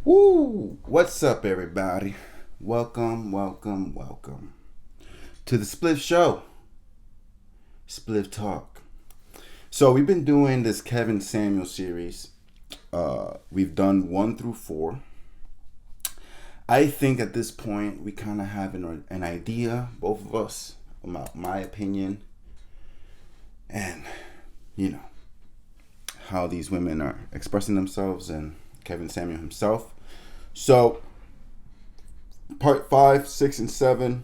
Woo! What's up, everybody? Welcome to the Spliff Show. Spliff Talk. So we've been doing this Kevin Samuel series. We've done 1 through 4. I think at this point we kind of have an idea, both of us, about my opinion, and how these women are expressing themselves, and Kevin Samuel himself. So, part 5, 6, and 7,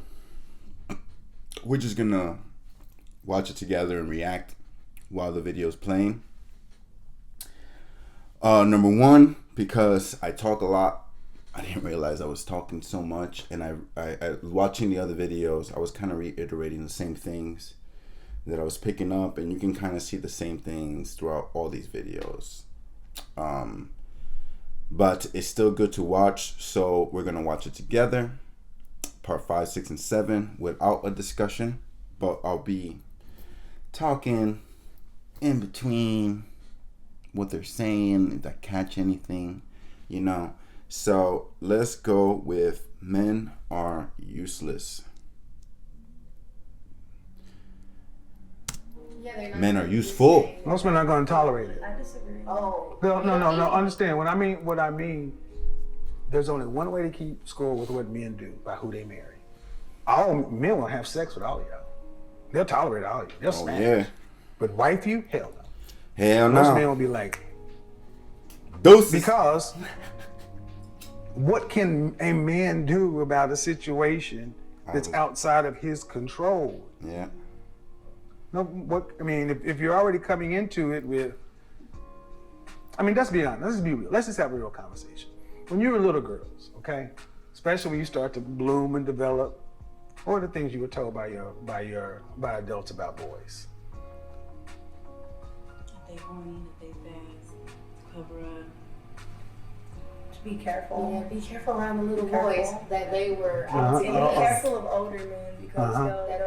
we're just gonna watch it together and react while the video's playing. Number 1, because I talk a lot, I didn't realize I was talking so much, and I watching the other videos, I was kind of reiterating the same things that I was picking up, and you can kind of see the same things throughout all these videos. But it's still good to watch, so we're gonna watch it together, part 5, 6, and 7, without a discussion, but I'll be talking in between what they're saying, if I catch anything, So let's go with Men Are Useless. Yeah, men are useful. Most men are going to tolerate it. I disagree. No. Understand. What I mean, there's only one way to keep score with what men do, by who they marry. All men will have sex with all of y'all. They'll tolerate all of you. They'll smash. Yeah. But wife you? Hell no. Hell no. Most men will be like, Doses. because what can a man do about a situation that's outside of his control? Yeah. No, if you're already coming into it with, let's be honest, let's be real. Let's just have a real conversation. When you were little girls, okay, especially when you start to bloom and develop, what are the things you were told by adults about boys? That they horny, that they fast, cover up. Be careful. Yeah, be careful around the little boys that they were. Be careful of older men because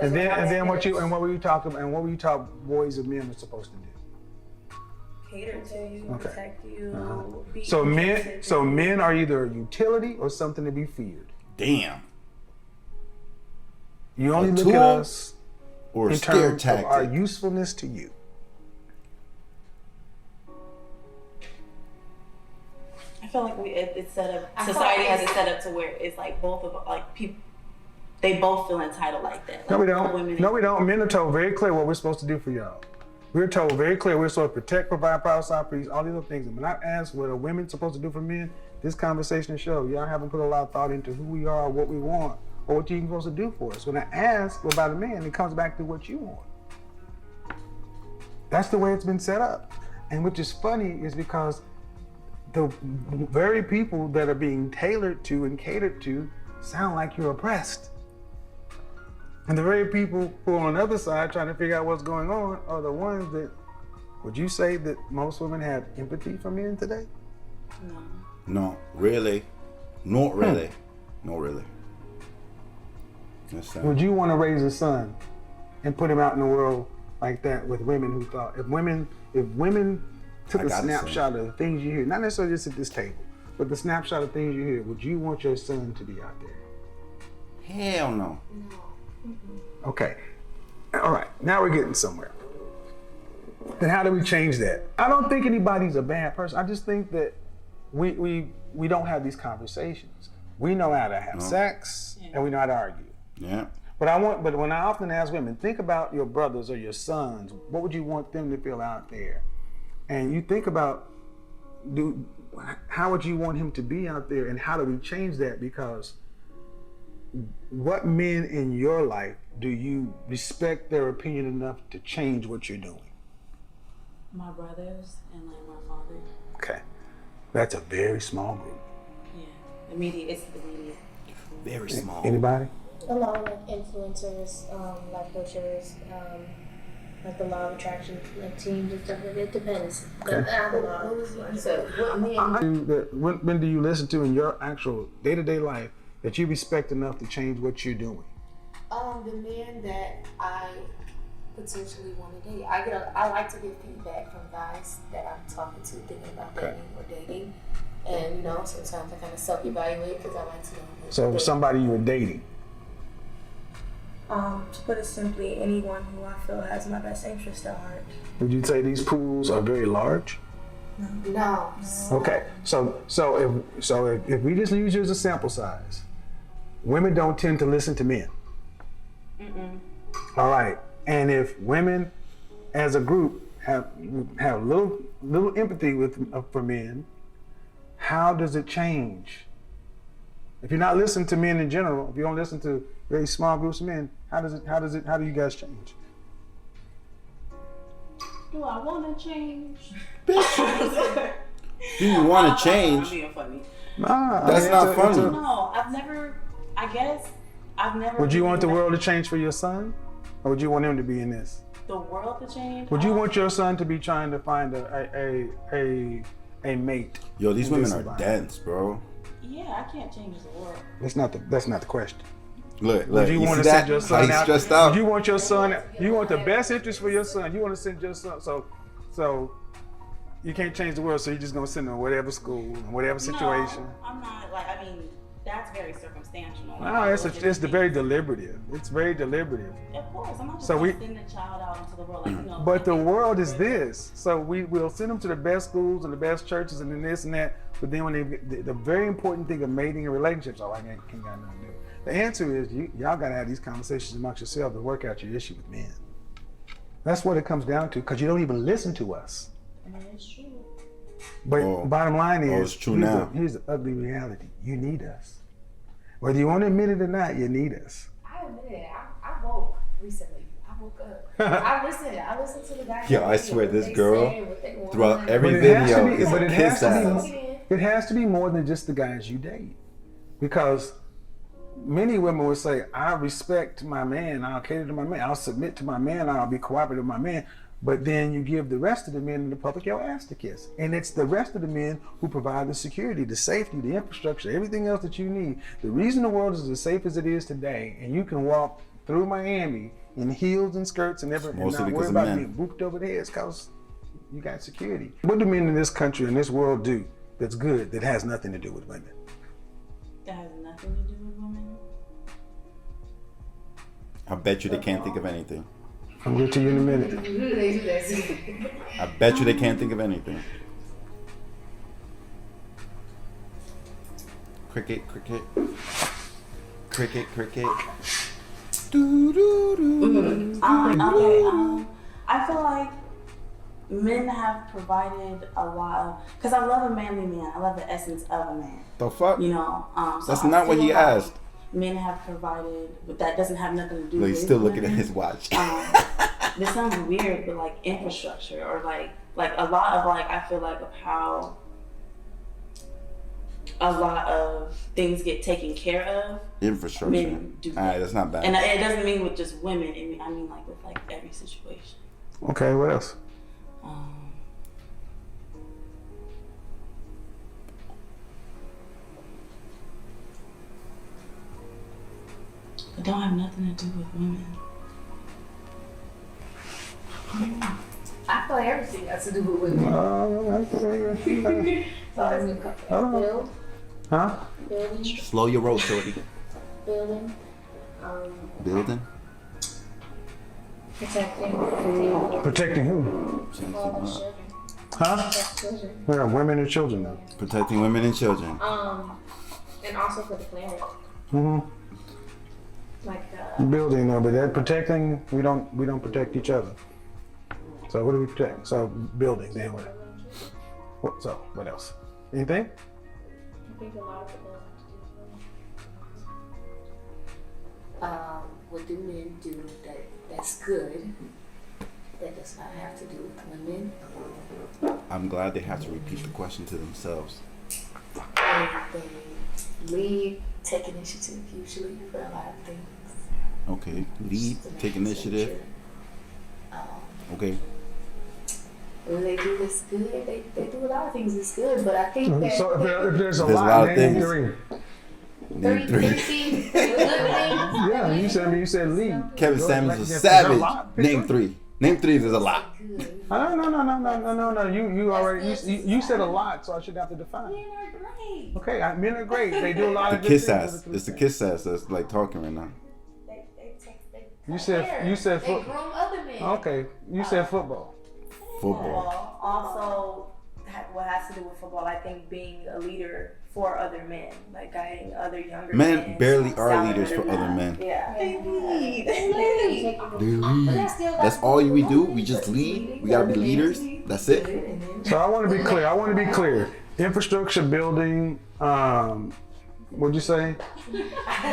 and then what were you taught boys and men are supposed to do? Cater to you, protect you. So men are either a utility or something to be feared. Damn. You only look at us or in terms of our usefulness to you. I feel like it's set up. Society has it set up to where it's like both of people. They both feel entitled like that. Like no, we don't. No, we don't. Men are told very clear what we're supposed to do for y'all. We're told very clear we're supposed to protect, provide, provide, peace, all these other things. And when I ask what are women supposed to do for men, this conversation shows y'all haven't put a lot of thought into who we are, what we want, or what you're supposed to do for us. When I ask about a man, it comes back to what you want. That's the way it's been set up. And which is funny is because the very people that are being tailored to and catered to sound like you're oppressed. And the very people who are on the other side trying to figure out what's going on are the ones that, would you say that most women have empathy for men today? No. No, really. Not really. Not really. Would you want to raise a son and put him out in the world like that with women who thought, if women took a snapshot of the things you hear, not necessarily just at this table, but the snapshot of things you hear, would you want your son to be out there? Hell no. No. Okay. All right. Now we're getting somewhere. Then how do we change that? I don't think anybody's a bad person. I just think that we don't have these conversations. We know how to have sex and we know how to argue. Yeah. But when I often ask women, think about your brothers or your sons. What would you want them to feel out there? And you think about, how would you want him to be out there, and how do we change that? Because what men in your life do you respect their opinion enough to change what you're doing? My brothers and like my father. Okay, that's a very small group. Yeah, the media. It's the media. Very small. Anybody? A lot of like influencers, like coaches, like the law of attraction, like teams and stuff. It depends. Okay. When do you listen to in your actual day-to-day life that you respect enough to change what you're doing? The men that I potentially want to date. I like to get feedback from guys that I'm talking to, thinking about dating or dating. And, you know, sometimes I kind of self-evaluate because I like to know. So somebody you were dating. To put it simply, anyone who I feel has my best interest at heart. Would you say these pools are very large? No. Okay, so if we just use you as a sample size, women don't tend to listen to men. All right, and if women, as a group, have little empathy for men, how does it change? If you're not listening to men in general, if you don't listen to very small groups of men, how do you guys change? Do I want to change? Do you want to change? I'm being funny. Nah, That's not funny. No, I've never. Would you want the world to change for your son? Or would you want him to be in this? The world to change? Would you want your son to be trying to find a mate? Yo, these women are environment? dense, bro. Yeah, I can't change the world. That's not the question. Look, Would you want see to that? send your How son he's out? stressed out. Would you want your son? You want the best interest for your son. You want to send your son. So you can't change the world. So you're just gonna send him to whatever school, whatever situation. No, I'm not. Like, I mean, that's very circumstantial. No, it's very deliberative. It's very deliberative. Of course, I'm not just So gonna we- send a child out into the world like, you know. But the world is this. So we'll send them to the best schools and the best churches and then this and that. But then when the very important thing of mating and relationships, I ain't got nothing to do. The answer is y'all got to have these conversations amongst yourselves to work out your issue with men. That's what it comes down to, because you don't even listen to us. It's true. But bottom line is, it's true now. Here's the ugly reality. You need us. Whether you want to admit it or not, you need us. I admit it. I woke recently. I woke up. I listened to the guy. Yo, I swear this girl, throughout throughout every But it has to video, be- is but it a has kiss to be- ass. It has to be more than just the guys you date. Because many women will say, I respect my man, I'll cater to my man, I'll submit to my man, I'll be cooperative with my man. But then you give the rest of the men in the public your ass to kiss. And it's the rest of the men who provide the security, the safety, the infrastructure, everything else that you need. The reason the world is as safe as it is today, and you can walk through Miami in heels and skirts and everything, and Mostly not because worry of about men. being booped over the head, it's because you got security. What do men in this country and this world do that's good, that has nothing to do with women? That has nothing to do with women. I bet you they can't think of anything. I'll get to you in a minute. They do that. I bet you they can't think of anything. Cricket, cricket. Cricket, cricket. Okay, I feel like men have provided a lot of, because I love a manly man. I love the essence of a man. The fuck? You know, so That's I not what feel he like asked. Men have provided, but that doesn't have nothing to do Look, with he's still looking at women. his watch. This sounds weird, but like infrastructure or like a lot of like, I feel like of how a lot of things get taken care of. Infrastructure. Men do Alright, that's not bad. And it doesn't mean with just women. I mean like with like every situation. Okay, what else? It don't have nothing to do with women. I feel like everything has to do with women. Build, Huh? building, Slow your roll, shorty. building, Building? protecting, Protecting who? all the children. Huh? Protect children. Yeah, women and children now. Protecting women and children. And also for the planet. Mm-hmm. Like Building, no, but that protecting, we don't protect each other. So what do we protect? So building, then what? So what else? Anything? I think a lot of it does what do men do that's good that does not have to do with women? I'm glad they have to repeat the question to themselves. They lead, take initiative usually for a lot of things. Okay. Lead, take initiative. Okay. When they do this good, they do a lot of things that's good, but I think that So if there's a There's lot, of name things. three. Name three three. things, good things. Yeah, you said lead. Kevin Go Samuels like is there's a savage. lot. Name three. Name three if there's a lot. Good. No. You already you said a lot, so I shouldn't have to define. Men are great. Okay, men are great. They do a lot The of good kiss things. ass. It's the kiss ass that's like talking right now. You said They football. groom other men. Okay, you said football. Football. Also, what has to do with football, I think being a leader for other men, like guiding other younger men. Men barely are leaders for other men. Yeah. They lead. They lead. That's all we do. We just lead. We gotta be leaders. That's it. So I want to be clear. Infrastructure building. What'd you say?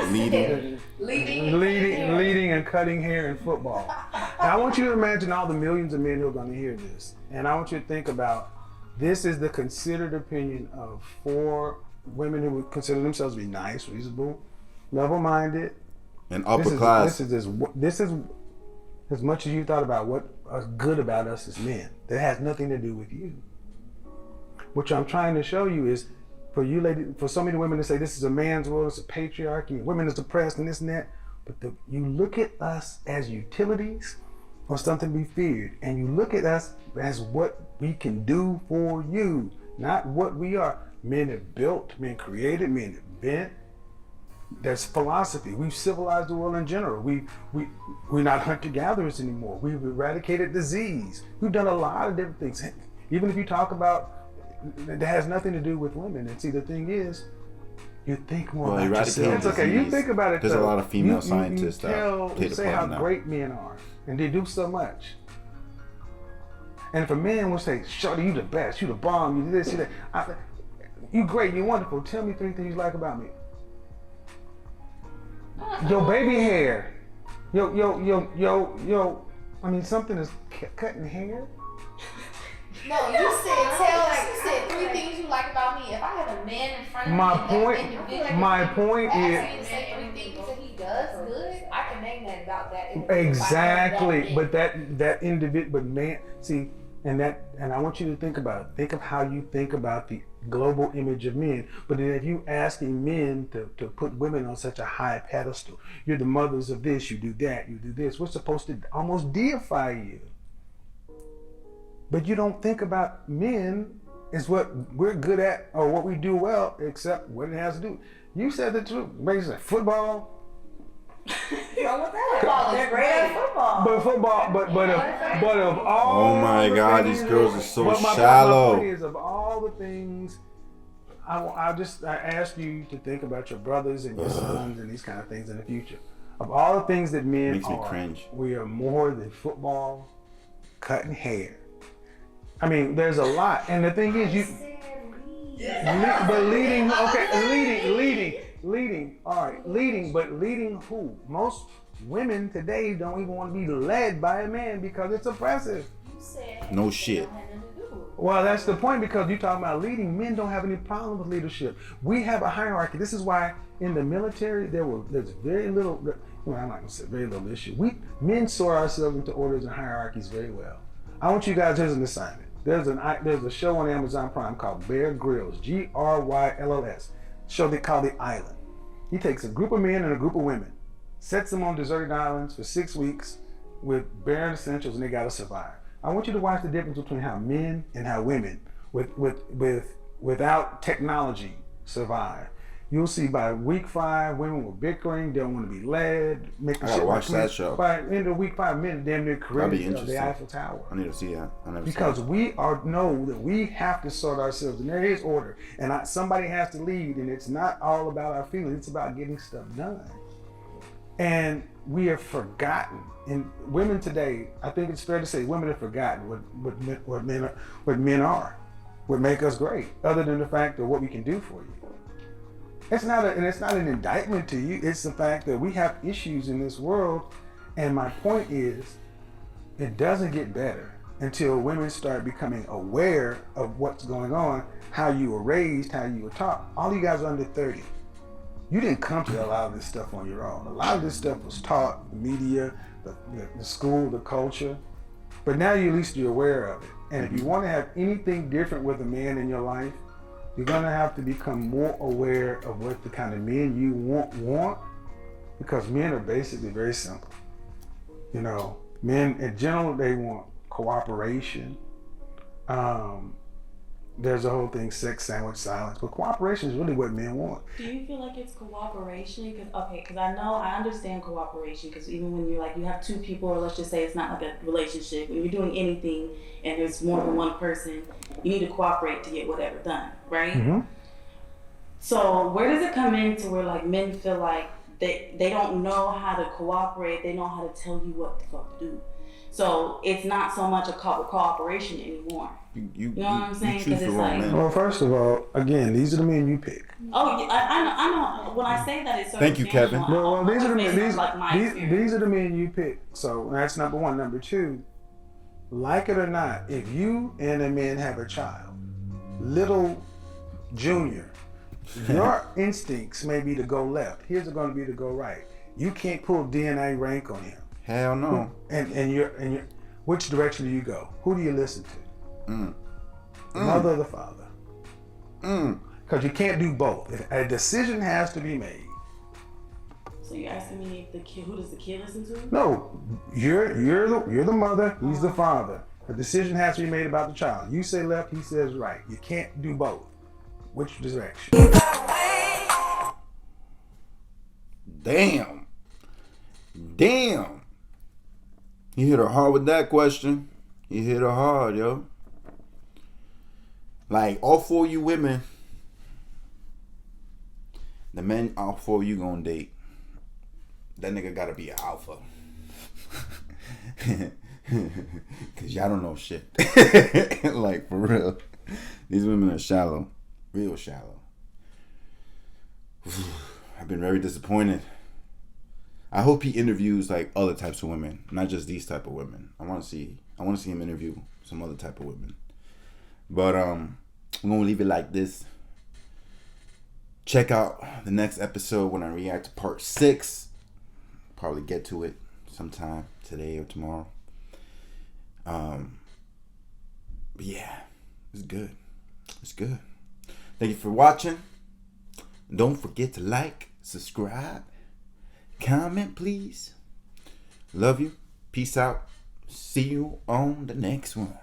Leading. Leading and cutting hair in football. Now I want you to imagine all the millions of men who are going to hear this, and I want you to think about this is the considered opinion of 4 women who would consider themselves to be nice, reasonable, level-minded, And upper class. This is as much as you thought about what is good about us as men. That has nothing to do with you. What I'm trying to show you is, for you ladies, for so many women to say this is a man's world, it's a patriarchy, women is oppressed and this and that, but you look at us as utilities or something to be feared, and you look at us as what we can do for you, not what we are. Men have built, men created, men invent. That's philosophy. We've civilized the world in general. We're not hunter-gatherers anymore. We've eradicated disease. We've done a lot of different things. Even if you talk about that has nothing to do with women. And see, the thing is, you think more about yourself. It's okay. You think about it. There's a lot of female scientists that say how great men are, and they do so much. And if a man will say, "Shorty, you the best. You the bomb. You this. You that. You great. You wonderful. Tell me 3 things you like about me." Your baby hair. Yo. I mean, something is cutting hair. No, you said 3 things you like about me. If I have a man in front of me, my point is, ask me to say 3 things that he does good, I can name that about that. Exactly, but that individual, but man, see, and I want you to think about it. Think of how you think about the global image of men. But then if you asking men to put women on such a high pedestal, you're the mothers of this, you do that, you do this. We're supposed to almost deify you. But you don't think about men is what we're good at or what we do well, except what it has to do. You said the truth. Basically, football. Wrong with that? They're great at football. But football, but of all. Oh my God, these girls are so my shallow. point is, of all the things, I ask you to think about your brothers and your sons and these kind of things in the future. Of all the things that men Makes me are, cringe. we are more than football, cutting hair. I mean, there's a lot, and the thing is, leading. All right, leading, but leading who? Most women today don't even want to be led by a man because it's oppressive. No shit. Well, that's the point, because you're talking about leading. Men don't have any problem with leadership. We have a hierarchy. This is why in the military there's very little. Well, I'm not gonna say very little issue. Men sort ourselves into orders and hierarchies very well. I want you guys, here's an assignment. There's a show on Amazon Prime called Bear Grylls, Grylls, show they call The Island. He takes a group of men and a group of women, sets them on deserted islands for 6 weeks with bare essentials, and they gotta survive. I want you to watch the difference between how men and how women without technology survive. You'll see by week 5, women were bickering, don't want to be led, making I gotta watch that show. By end of week 5, men damn near created the interesting. Eiffel Tower. I need to see that. Because we know that we have to sort ourselves, and there is order, and somebody has to lead, and it's not all about our feelings, it's about getting stuff done. And we have forgotten, and women today, I think it's fair to say, women have forgotten what men are, what make us great, other than the fact of what we can do for you. It's not an indictment to you. It's the fact that we have issues in this world, and my point is, it doesn't get better until women start becoming aware of what's going on, how you were raised, how you were taught. All you guys are under 30. You didn't come to a lot of this stuff on your own. A lot of this stuff was taught, the media, the school, the culture. But now at least you're aware of it. And if you want to have anything different with a man in your life, you're gonna have to become more aware of what the kind of men you want, because men are basically very simple. You know, men in general, they want cooperation. There's a whole thing, sex sandwich silence, but cooperation is really what men want. Do you feel like it's cooperation? Because I understand cooperation, because even when you're like, you have two people, or let's just say it's not like a relationship, when you're doing anything and there's more than one person, you need to cooperate to get whatever done, right? Mm-hmm. So where does it come into where like men feel like they don't know how to cooperate, they know how to tell you what the fuck to do? So it's not so much a cooperation anymore. You know what I'm saying? Because it's like, well, first of all, again, these are the men you pick. oh, yeah, I know. When I say that, it's Thank you, Kevin. Well, these are the men. These These are the men you pick. So that's number one. Number two, like it or not, if you and a man have a child, little Junior, your instincts may be to go left. His are going to be to go right. You can't pull DNA rank on him. Hell no. And you're which direction do you go? Who do you listen to? The mother or the father? Because you can't do both. A decision has to be made. So you're asking me if who does the kid listen to? No, you're the mother. He's the father. A decision has to be made about the child. You say left, he says right. You can't do both. Which direction? Damn. You hit her hard with that question. You hit her hard, yo. Like, all four of you women, the men all four of you gonna date, that nigga gotta be an alpha. Cause y'all don't know shit. Like, for real. These women are shallow. Real shallow. I've been very disappointed. I hope he interviews like other types of women, not just these type of women. I want to see him interview some other type of women. But I'm gonna leave it like this. Check out the next episode when I react to part 6. Probably get to it sometime today or tomorrow. But yeah, it's good. It's good. Thank you for watching. Don't forget to like, subscribe, comment, please. Love you. Peace out. See you on the next one.